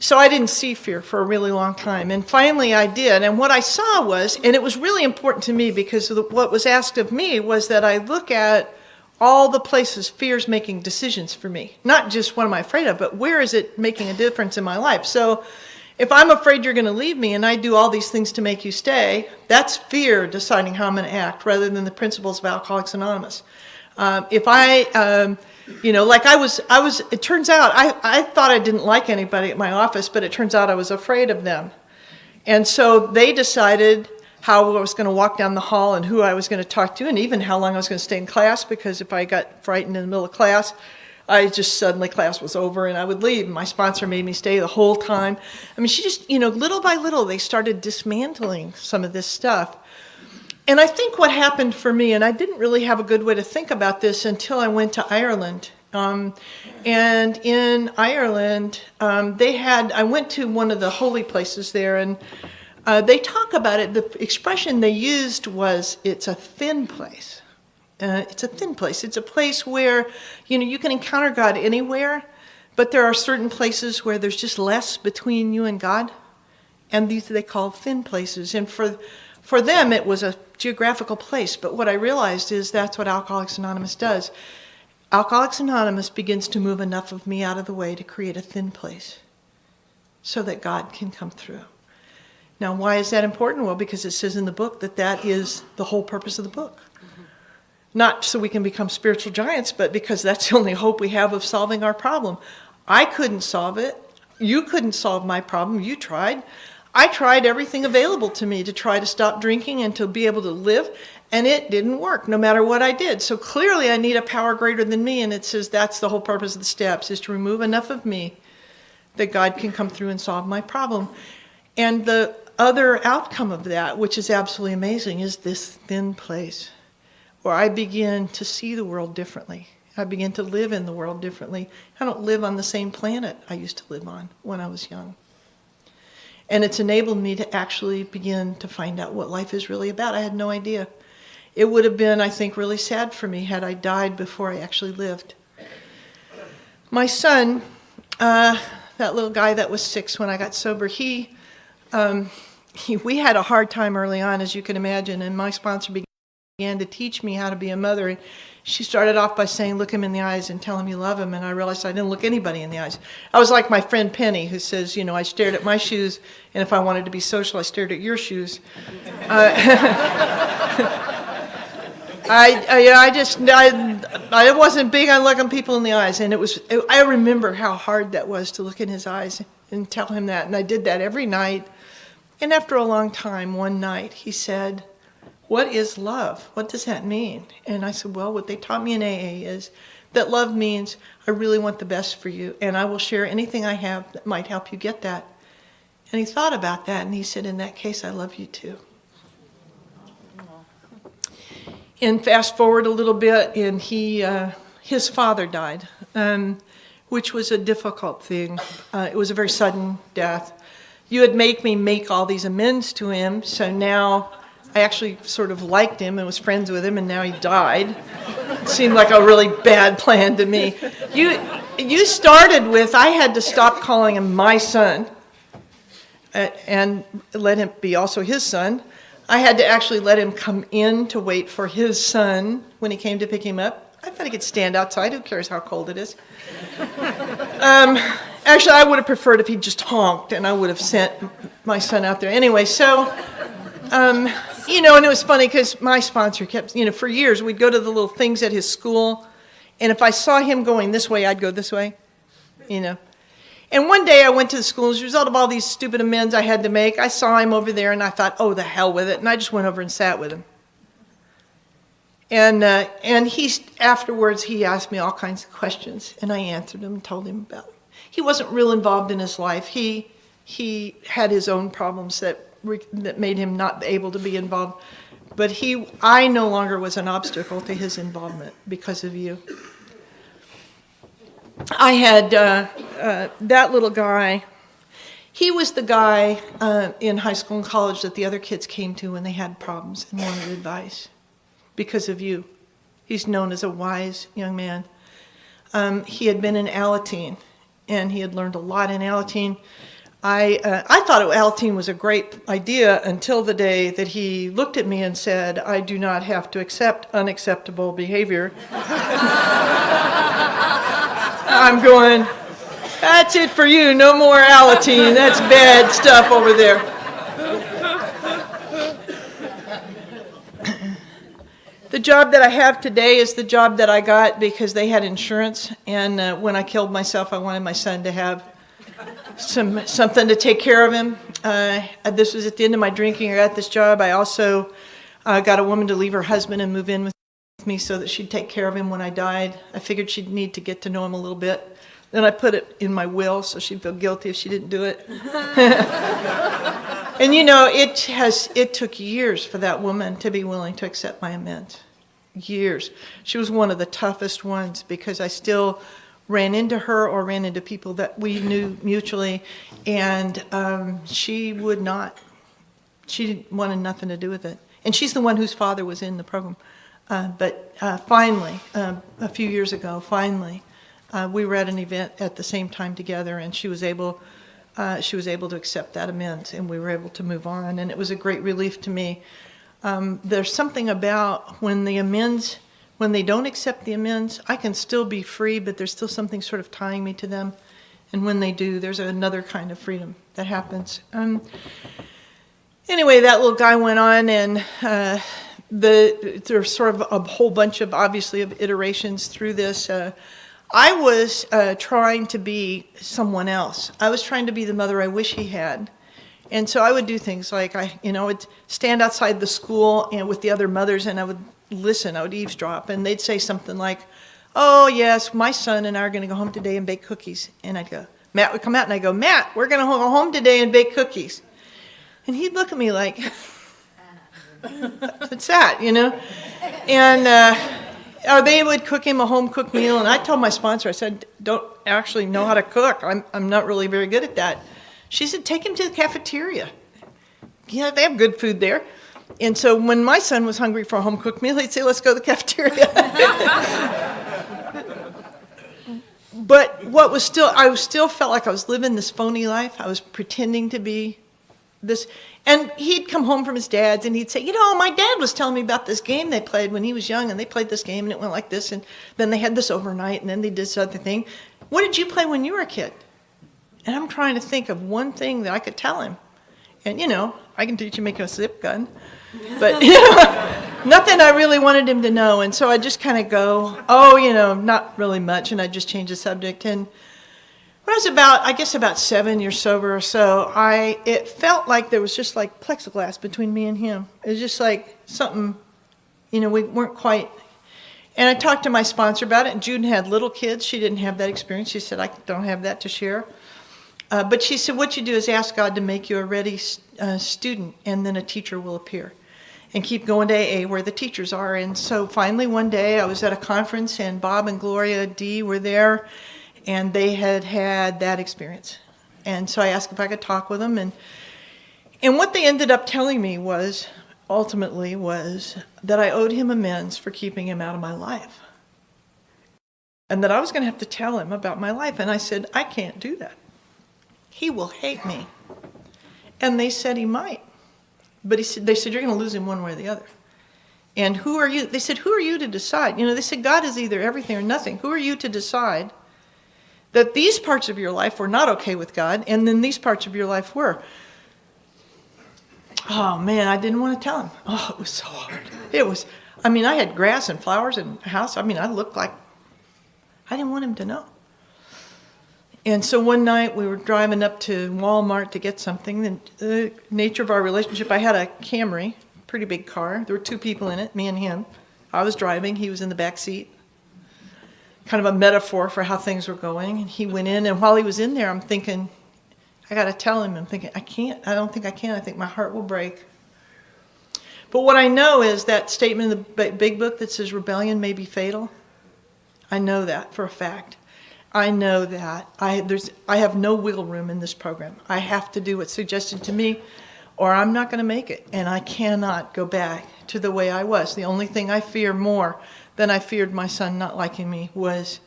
So I didn't see fear for a really long time, and finally I did. And what I saw was, and it was really important to me, because what was asked of me was that I look at all the places fear's making decisions for me. Not just what am I afraid of, but where is it making a difference in my life. So if I'm afraid you're going to leave me and I do all these things to make you stay, that's fear deciding how I'm going to act, rather than the principles of Alcoholics Anonymous. If I, it turns out, I thought I didn't like anybody at my office, but it turns out I was afraid of them. And so they decided how I was going to walk down the hall and who I was going to talk to, and even how long I was going to stay in class, because if I got frightened in the middle of class, suddenly class was over and I would leave. My sponsor made me stay the whole time. I mean, she just, little by little, they started dismantling some of this stuff. And I think what happened for me, and I didn't really have a good way to think about this until I went to Ireland. And in Ireland, I went to one of the holy places there, and they talk about it. The expression they used was, it's a thin place. It's a thin place. It's a place where, you can encounter God anywhere, but there are certain places where there's just less between you and God, and these they call thin places. And for them, it was a geographical place. But what I realized is that's what Alcoholics Anonymous does. Alcoholics Anonymous begins to move enough of me out of the way to create a thin place so that God can come through. Now, why is that important? Well, because it says in the book that is the whole purpose of the book. Not so we can become spiritual giants, but because that's the only hope we have of solving our problem. I couldn't solve it. You couldn't solve my problem. You tried. I tried everything available to me to try to stop drinking and to be able to live, and it didn't work no matter what I did. So clearly I need a power greater than me, and it says that's the whole purpose of the steps, is to remove enough of me that God can come through and solve my problem. And the other outcome of that, which is absolutely amazing, is this thin place, where I begin to see the world differently. I begin to live in the world differently. I don't live on the same planet I used to live on when I was young. And it's enabled me to actually begin to find out what life is really about. I had no idea. It would have been, I think, really sad for me had I died before I actually lived. My son, that little guy that was 6 when I got sober, we had a hard time early on, as you can imagine, and my sponsor began to teach me how to be a mother. And she started off by saying, look him in the eyes and tell him you love him. And I realized I didn't look anybody in the eyes. I was like my friend Penny, who says, I stared at my shoes, and if I wanted to be social, I stared at your shoes. I wasn't big on looking people in the eyes, and I remember how hard that was to look in his eyes and tell him that, and I did that every night. And after a long time, one night, he said, "What is love? What does that mean?" And I said, "Well, what they taught me in AA is that love means I really want the best for you, and I will share anything I have that might help you get that." And he thought about that, and he said, "In that case, I love you too." And fast forward a little bit, and his father died, which was a difficult thing. It was a very sudden death. You had made me make all these amends to him, so now I actually sort of liked him and was friends with him, and now he died. It seemed like a really bad plan to me. You started with, I had to stop calling him my son and let him be also his son. I had to actually let him come in to wait for his son when he came to pick him up. I thought he could stand outside. Who cares how cold it is? Actually, I would have preferred if he just honked, and I would have sent my son out there. Anyway, so, and it was funny because my sponsor kept, for years, we'd go to the little things at his school, and if I saw him going this way, I'd go this way, And one day I went to the school as a result of all these stupid amends I had to make. I saw him over there, and I thought, oh, the hell with it, and I just went over and sat with him. And afterwards, he asked me all kinds of questions, and I answered them and told him about it. He wasn't real involved in his life. He had his own problems that made him not able to be involved. But I no longer was an obstacle to his involvement because of you. I had that little guy. He was the guy in high school and college that the other kids came to when they had problems and wanted advice because of you. He's known as a wise young man. He had been in Alateen, and he had learned a lot in Alateen. I thought Alateen was a great idea until the day that he looked at me and said, "I do not have to accept unacceptable behavior." I'm going, "That's it for you, no more Alateen. That's bad stuff over there." The job that I have today is the job that I got because they had insurance, and when I killed myself, I wanted my son to have something to take care of him. This was at the end of my drinking. I got this job. I also got a woman to leave her husband and move in with me so that she'd take care of him when I died. I figured she'd need to get to know him a little bit. Then I put it in my will so she'd feel guilty if she didn't do it. And it took years for that woman to be willing to accept my amends. Years. She was one of the toughest ones because I still ran into her or ran into people that we knew mutually, and she would not. She wanted nothing to do with it. And she's the one whose father was in the program. But finally, a few years ago, we were at an event at the same time together, and she was able to accept that amends, and we were able to move on, and it was a great relief to me. There's something about when they don't accept the amends, I can still be free, but there's still something sort of tying me to them, and when they do, there's another kind of freedom that happens. Anyway, that little guy went on, and there's sort of a whole bunch of, obviously, of iterations through this. I was trying to be someone else. I was trying to be the mother I wish he had. And so I would do things like I would stand outside the school and with the other mothers, and I would listen, I would eavesdrop, and they'd say something like, "Oh, yes, my son and I are going to go home today and bake cookies." And I'd go, Matt would come out, and I'd go, "Matt, we're going to go home today and bake cookies." And he'd look at me like, "What's that?" And they would cook him a home-cooked meal, and I told my sponsor, I said, "Don't actually know how to cook. I'm not really very good at that." She said, "Take him to the cafeteria. Yeah, they have good food there." And so when my son was hungry for a home-cooked meal, he'd say, "Let's go to the cafeteria." But I still felt like I was living this phony life. I was pretending to be this. And he'd come home from his dad's, and he'd say, "My dad was telling me about this game they played when he was young, and they played this game, and it went like this, and then they had this overnight, and then they did this other thing. What did you play when you were a kid?" And I'm trying to think of one thing that I could tell him. And, I can teach you to make a zip gun. But, Nothing I really wanted him to know. And so I just kind of go, oh, not really much. And I just change the subject. And when I was about 7 years sober or so, it felt like there was just like plexiglass between me and him. It was just like something, we weren't quite. And I talked to my sponsor about it. And June had little kids. She didn't have that experience. She said, I don't have that to share. But she said, what you do is ask God to make you a ready student, and then a teacher will appear. And keep going to AA where the teachers are. And so finally one day I was at a conference, and Bob and Gloria D were there, and they had that experience. And so I asked if I could talk with them. And what they ended up telling me ultimately was that I owed him amends for keeping him out of my life. And that I was going to have to tell him about my life. And I said, I can't do that. He will hate me. And they said he might. But they said, you're going to lose him one way or the other. And who are you? They said, who are you to decide? They said, God is either everything or nothing. Who are you to decide that these parts of your life were not okay with God, and then these parts of your life were? Oh, man, I didn't want to tell him. Oh, it was so hard. I had grass and flowers in the house. I looked like I didn't want him to know. And so one night we were driving up to Walmart to get something. And the nature of our relationship, I had a Camry, pretty big car. There were two people in it, me and him. I was driving, he was in the back seat. Kind of a metaphor for how things were going. And he went in, and while he was in there, I'm thinking, I got to tell him. I'm thinking, I don't think I can. I think my heart will break. But what I know is that statement in the big book that says rebellion may be fatal. I know that for a fact. I know that I have no wiggle room in this program. I have to do what's suggested to me, or I'm not going to make it. And I cannot go back to the way I was. The only thing I fear more than I feared my son not liking me was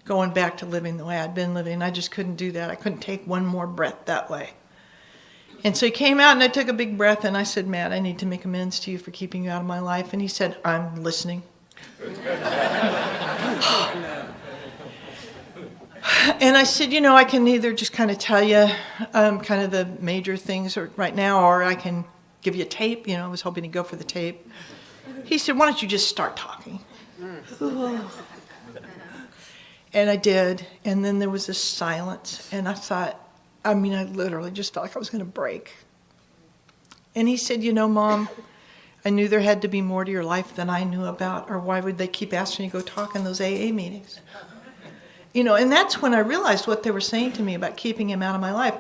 going back to living the way I'd been living. I just couldn't do that. I couldn't take one more breath that way. And so he came out, and I took a big breath, and I said, Matt, I need to make amends to you for keeping you out of my life. And he said, I'm listening. And I said, I can either just kind of tell you kind of the major things right now, or I can give you a tape. I was hoping to go for the tape. He said, why don't you just start talking? And I did. And then there was this silence. And I thought, I literally just felt like I was going to break. And he said, Mom, I knew there had to be more to your life than I knew about, or why would they keep asking you to go talk in those AA meetings? And that's when I realized what they were saying to me about keeping him out of my life.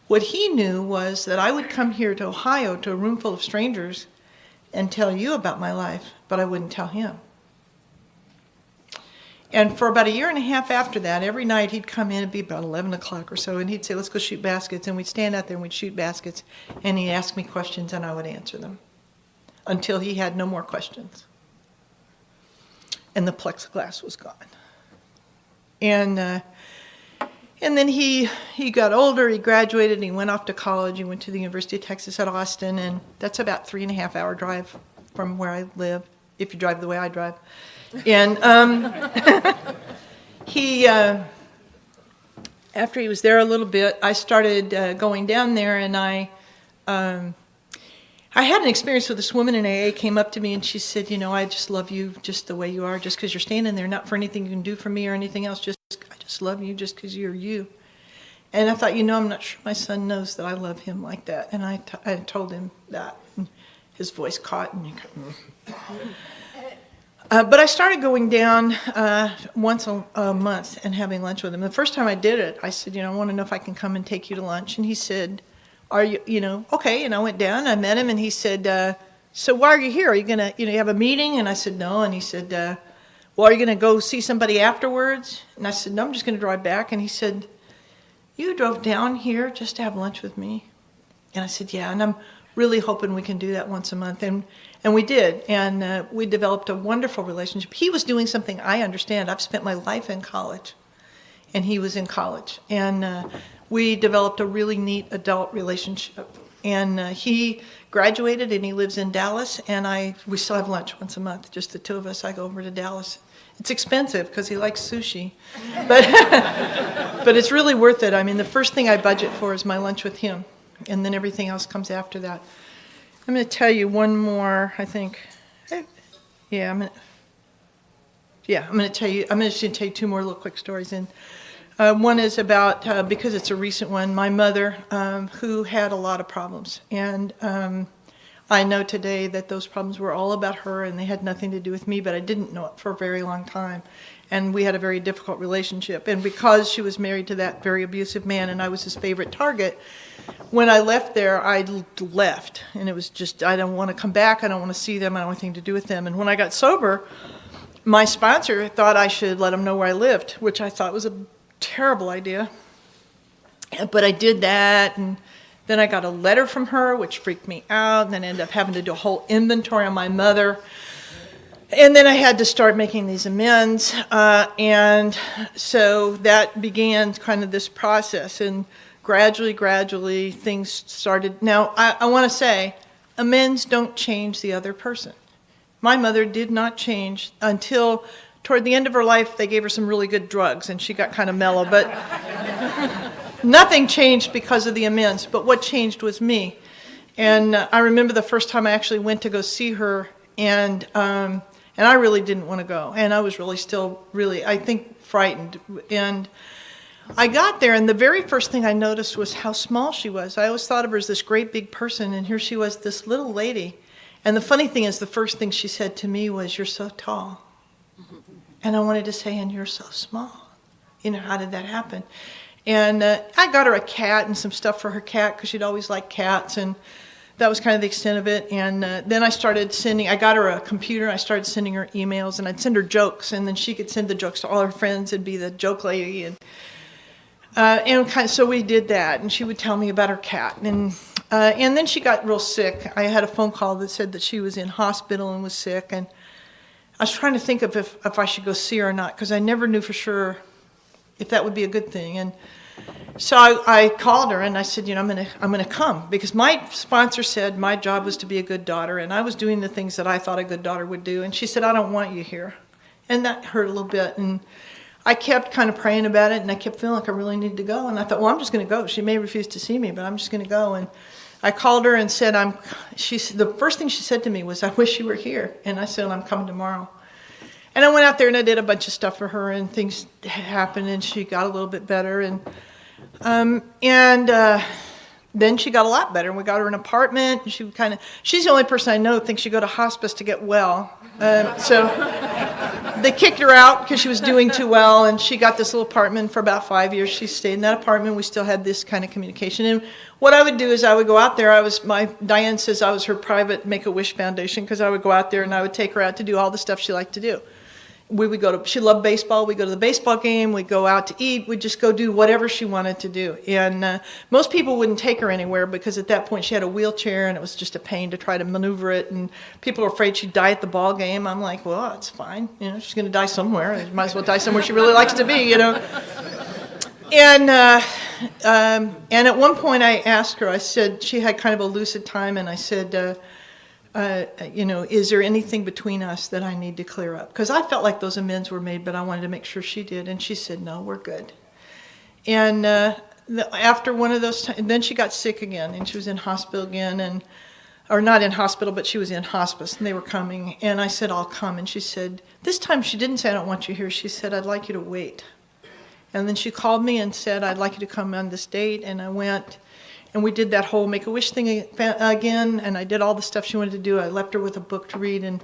What he knew was that I would come here to Ohio to a room full of strangers and tell you about my life, but I wouldn't tell him. And for about a year and a half after that, every night he'd come in, it'd be about 11 o'clock or so, and he'd say, let's go shoot baskets. And we'd stand out there and we'd shoot baskets, and he'd ask me questions and I would answer them until he had no more questions. And the plexiglass was gone. And then he got older, he graduated, and he went off to college. He went to the University of Texas at Austin, and that's about 3.5 hour drive from where I live, if you drive the way I drive. And after he was there a little bit, I started going down there, and I had an experience with this woman in AA, came up to me, and she said, I just love you just the way you are, just because you're standing there, not for anything you can do for me or anything else, I just love you just because you're you. And I thought, I'm not sure my son knows that I love him like that. And I told him that. And his voice caught. But I started going down once a month and having lunch with him. The first time I did it, I said, I want to know if I can come and take you to lunch. And he said, are you, okay. And I went down, I met him, and he said, so why are you here? Are you going to, you have a meeting? And I said, no. And he said, well, are you going to go see somebody afterwards? And I said, no, I'm just going to drive back. And he said, you drove down here just to have lunch with me? And I said, yeah, and I'm really hoping we can do that once a month. And we did, and we developed a wonderful relationship. He was doing something I understand. I've spent my life in college, and he was in college. And we developed a really neat adult relationship. And he graduated, and he lives in Dallas, and we still have lunch once a month, just the two of us. I go over to Dallas. It's expensive because he likes sushi, but it's really worth it. The first thing I budget for is my lunch with him, and then everything else comes after that. I'm going to tell you one more, I think. Yeah, I'm going to tell you. I'm just going to tell you two more little quick stories. And one is about because it's a recent one. My mother, who had a lot of problems, and I know today that those problems were all about her, and they had nothing to do with me. But I didn't know it for a very long time, and we had a very difficult relationship. And because she was married to that very abusive man, and I was his favorite target. When I left there, I left, and it was just, I don't want to come back, I don't want to see them, I don't want anything to do with them. And when I got sober, my sponsor thought I should let them know where I lived, which I thought was a terrible idea. But I did that, and then I got a letter from her, which freaked me out, and then I ended up having to do a whole inventory on my mother. And then I had to start making these amends, and so that began kind of this process, and gradually, things started. Now, I want to say, amends don't change the other person. My mother did not change until toward the end of her life. They gave her some really good drugs, and she got kind of mellow. But nothing changed because of the amends. But what changed was me. And I remember the first time I actually went to go see her, and I really didn't want to go. And I was really still really, I think, frightened. And I got there, and the very first thing I noticed was how small she was. I always thought of her as this great big person, and here she was, this little lady. And the funny thing is, the first thing she said to me was, "You're so tall." And I wanted to say, "And you're so small." You know, how did that happen? And I got her a cat and some stuff for her cat, because she'd always liked cats, and that was kind of the extent of it. And then I got her a computer, I started sending her emails, and I'd send her jokes, and then she could send the jokes to all her friends and be the joke lady. And so we did that, and she would tell me about her cat. And then she got real sick. I had a phone call that said that she was in hospital and was sick, and I was trying to think of if I should go see her or not, because I never knew for sure if that would be a good thing. And so I called her, and I said, I'm gonna come, because my sponsor said my job was to be a good daughter, and I was doing the things that I thought a good daughter would do. And she said, "I don't want you here," and that hurt a little bit. And I kept kind of praying about it, and I kept feeling like I really needed to go. And I thought, well, I'm just going to go. She may refuse to see me, but I'm just going to go. And I called her and said, the first thing she said to me was, "I wish you were here." And I said, "I'm coming tomorrow." And I went out there, and I did a bunch of stuff for her, and things happened, and she got a little bit better. And then she got a lot better, and we got her an apartment. And she's the only person I know who thinks you go to hospice to get well. So they kicked her out because she was doing too well, and she got this little apartment for about 5 years. She stayed in that apartment. We still had this kind of communication. And what I would do is I would go out there. Diane says I was her private Make-A-Wish Foundation, because I would go out there and I would take her out to do all the stuff she liked to do. She loved baseball. We'd go to the baseball game. We'd go out to eat. We'd just go do whatever she wanted to do. And most people wouldn't take her anywhere, because at that point she had a wheelchair, and it was just a pain to try to maneuver it. And people were afraid she'd die at the ball game. I'm like, well, it's fine. She's going to die somewhere. She might as well die somewhere she really likes to be, And at one point I asked her, I said, she had kind of a lucid time, and I said, is there anything between us that I need to clear up? Because I felt like those amends were made, but I wanted to make sure she did. And she said, "No, we're good." And after one of those times, then she got sick again, and she was in hospital again, or not in hospital, but she was in hospice, and they were coming. And I said, "I'll come." And she said, this time she didn't say, "I don't want you here." She said, "I'd like you to wait." And then she called me and said, "I'd like you to come on this date." And I went. And we did that whole Make-A-Wish thing again, and I did all the stuff she wanted to do. I left her with a book to read and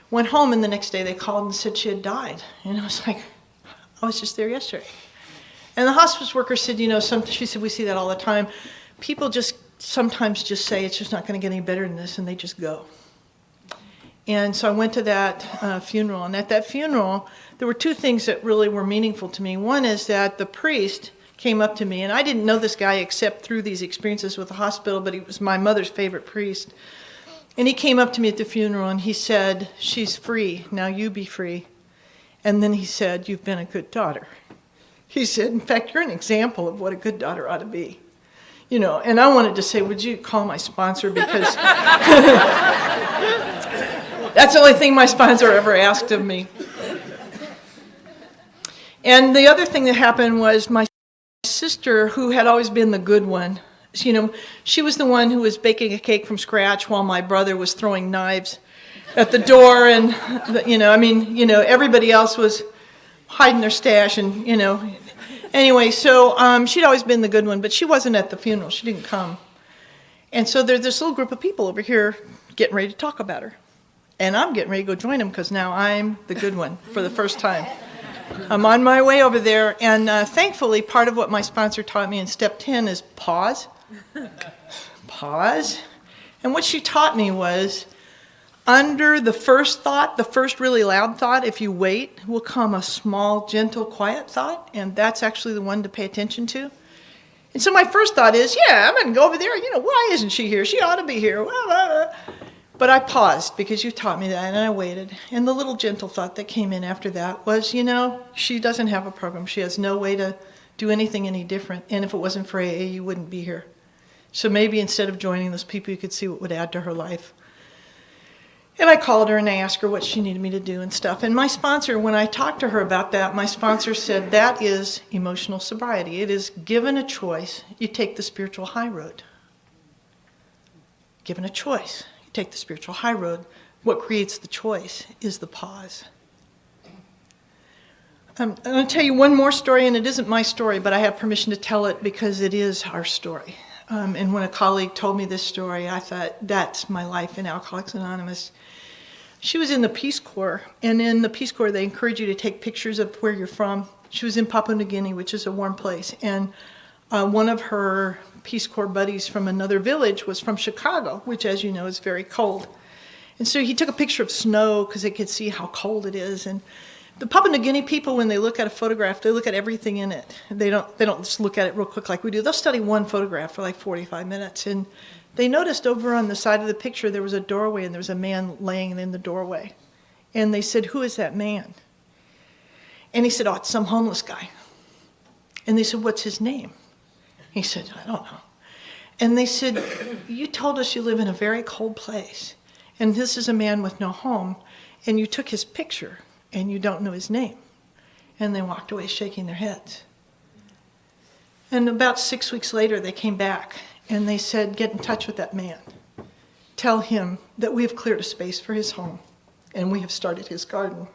went home, and the next day they called and said she had died. And I was like, I was just there yesterday. And the hospice worker said, she said, "We see that all the time. People just sometimes just say it's just not going to get any better than this, and they just go." And so I went to that funeral, and at that funeral, there were two things that really were meaningful to me. One is that the priest came up to me, and I didn't know this guy except through these experiences with the hospital, but he was my mother's favorite priest. And he came up to me at the funeral, and he said, "She's free, now you be free." And then he said, "You've been a good daughter." He said, "In fact, you're an example of what a good daughter ought to be." And I wanted to say, "Would you call my sponsor?" Because that's the only thing my sponsor ever asked of me. And the other thing that happened was my sister, who had always been the good one, she was the one who was baking a cake from scratch while my brother was throwing knives at the door, and everybody else was hiding their stash, and anyway, so she'd always been the good one, but she wasn't at the funeral. She didn't come. And so there's this little group of people over here getting ready to talk about her. And I'm getting ready to go join them because now I'm the good one for the first time. I'm on my way over there, and thankfully part of what my sponsor taught me in step 10 is pause. Pause. And what she taught me was, under the first thought, the first really loud thought, if you wait, will come a small, gentle, quiet thought, and that's actually the one to pay attention to. And so my first thought is, yeah, I'm going to go over there. Why isn't she here? She ought to be here. But I paused because you taught me that, and I waited. And the little gentle thought that came in after that was, she doesn't have a program. She has no way to do anything any different. And if it wasn't for AA, you wouldn't be here. So maybe instead of joining those people, you could see what would add to her life. And I called her and I asked her what she needed me to do and stuff. And my sponsor, when I talked to her about that, my sponsor said, that is emotional sobriety. It is given a choice, you take the spiritual high road. Given a choice, you take the spiritual high road. What creates the choice is the pause. I'm going to tell you one more story, and it isn't my story, but I have permission to tell it because it is our story. And when a colleague told me this story, I thought, that's my life in Alcoholics Anonymous. She was in the Peace Corps, and in the Peace Corps, they encourage you to take pictures of where you're from. She was in Papua New Guinea, which is a warm place, and one of her Peace Corps buddies from another village was from Chicago, which, as you know, is very cold. And so he took a picture of snow because they could see how cold it is. And the Papua New Guinea people, when they look at a photograph, they look at everything in it. They don't just look at it real quick like we do. They'll study one photograph for like 45 minutes. And they noticed over on the side of the picture there was a doorway, and there was a man laying in the doorway. And they said, who is that man? And he said, oh, it's some homeless guy. And they said, what's his name? He said, I don't know. And they said, you told us you live in a very cold place, and this is a man with no home, and you took his picture, and you don't know his name. And they walked away shaking their heads. And about 6 weeks later, they came back, and they said, get in touch with that man. Tell him that we have cleared a space for his home, and we have started his garden.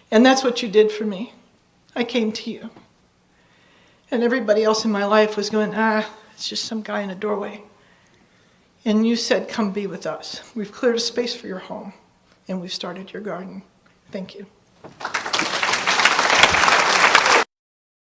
And that's what you did for me. I came to you. And everybody else in my life was going, it's just some guy in a doorway. And you said, come be with us. We've cleared a space for your home, and we've started your garden. Thank you.